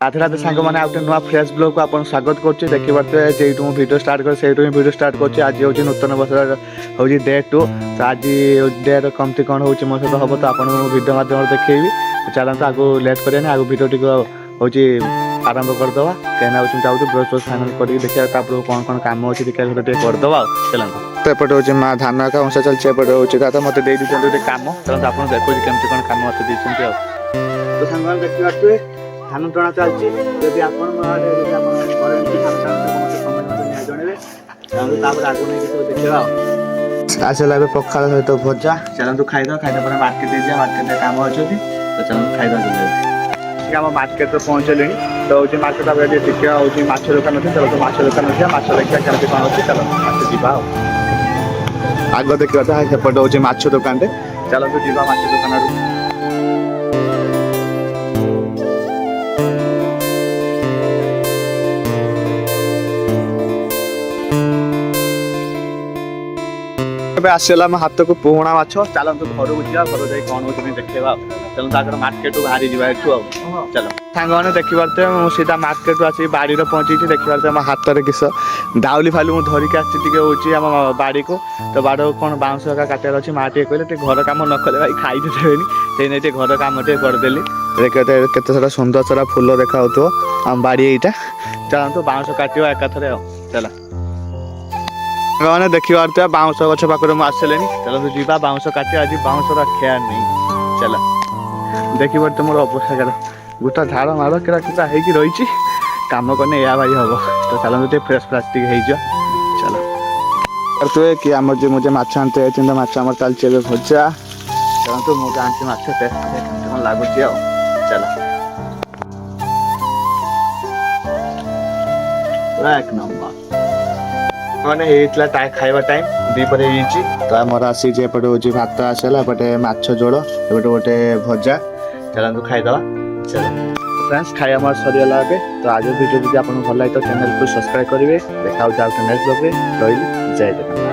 राधे राधे सांग मैंने आउटे नुआ फ्रेश ब्लॉग को आपन स्वागत करछि। देखि पारते जेइटु मु वीडियो स्टार्ट कर सेइटु वीडियो स्टार्ट करछि। आज होछि नूतन वर्ष होछि डे 2। तो आज डे रो कमति कोन होछि मो सहित हबो तो आपन वीडियो माध्यम देखैबी। चलंत आगु लेट करेनी आगु वीडियो टिको होछि आरंभ कर दवा। केना होछि चाहू ब्रश ब्रश फाइनल करी देखिया तापर कोन कोन काम होछि देखिया वीडियो टिके कर दवा। चलंत तो एपटे होछि मा धान का अंश चलछि। एपटे होछि दादा मते देइ दिछन काम। चलंत आपन देखो केमति कोन काम मते दिछन आ तो संगवान देखि पारते धान टणा चलछि। यदि आपण मारे यदि आपण करंती धान टणा मते समय मते निया जणेबे तापर आगु नै किछो देखिबा। आसे लागे पखाल सहित भजा। चलंतु खाइदा खाइदा पर मार्केट दे जा। मार्केट में काम अछि तो चलंतु खाइदा जल्दी ठीक हम मार्केट रे पहुंचलेनी। तो होछि मार्केट अब ये टिकिया होछि माछ दुकान अछि। चलो तो माछ दुकान अछि माछ लेखिया केमति कोन अछि चलो माछ दिबा। आगो देखिबा त सेपट होछि माछ दुकान रे। चलंतु दिबा माछ दुकान रे। आसला हाथ को पुणा माछ। चलते घर को जा घर जाए कौन हो देखा। चलो आगे मार्केट बाहरी जाए चलो सांग मैंने देखी पारते सीधा मार्केट आस बाड़ी पहुंची देखी पारते हाथ में किस दाउली फाउली मुझे धरिक आम बाड़ी को। तो बाड़ कौन बाउंस काटार अच्छी माँ टे कहले घर कम न कले भाई खाई देवेनि से घर कम टे करदेली। देखते केते सारा सुंदर सारा फूल देखा आम बाड़ी यहीटा। चलते बाउंस काटा एकाथरे चला मैंने देखी पारते बाउंस गछ पाखे मुझे चलो जीवा बाउंस काटे। आज बाउंस ख्या नहीं चल देखी पारते मोर अवस्था गोटा झाड़ माड़ केरा केटा होगी रही कम कने या भाई हम। तो चलो फ्रेश प्लास्टिक हो चलो करते कि आम जो मुझे माछ आनते माछ आम चलती भजा। चलते मुझे आनती माछ टेस्ट कौन लगुच चल एक नंबर मैंने खाଇବା टाइम दीपर तो आमर आसी एपटे भात आसला एपटे माछ झोल एपटे गोटे भजा। चलते खाईदे चलो फ्रेंड्स खाई आम सरीगला। तो आज वीडियो भी आपको भल लगे तो चैनल को सब्सक्राइब करेंगे। देखा नेक्स्ट ब्लॉग रे रही जय जगन्नाथ।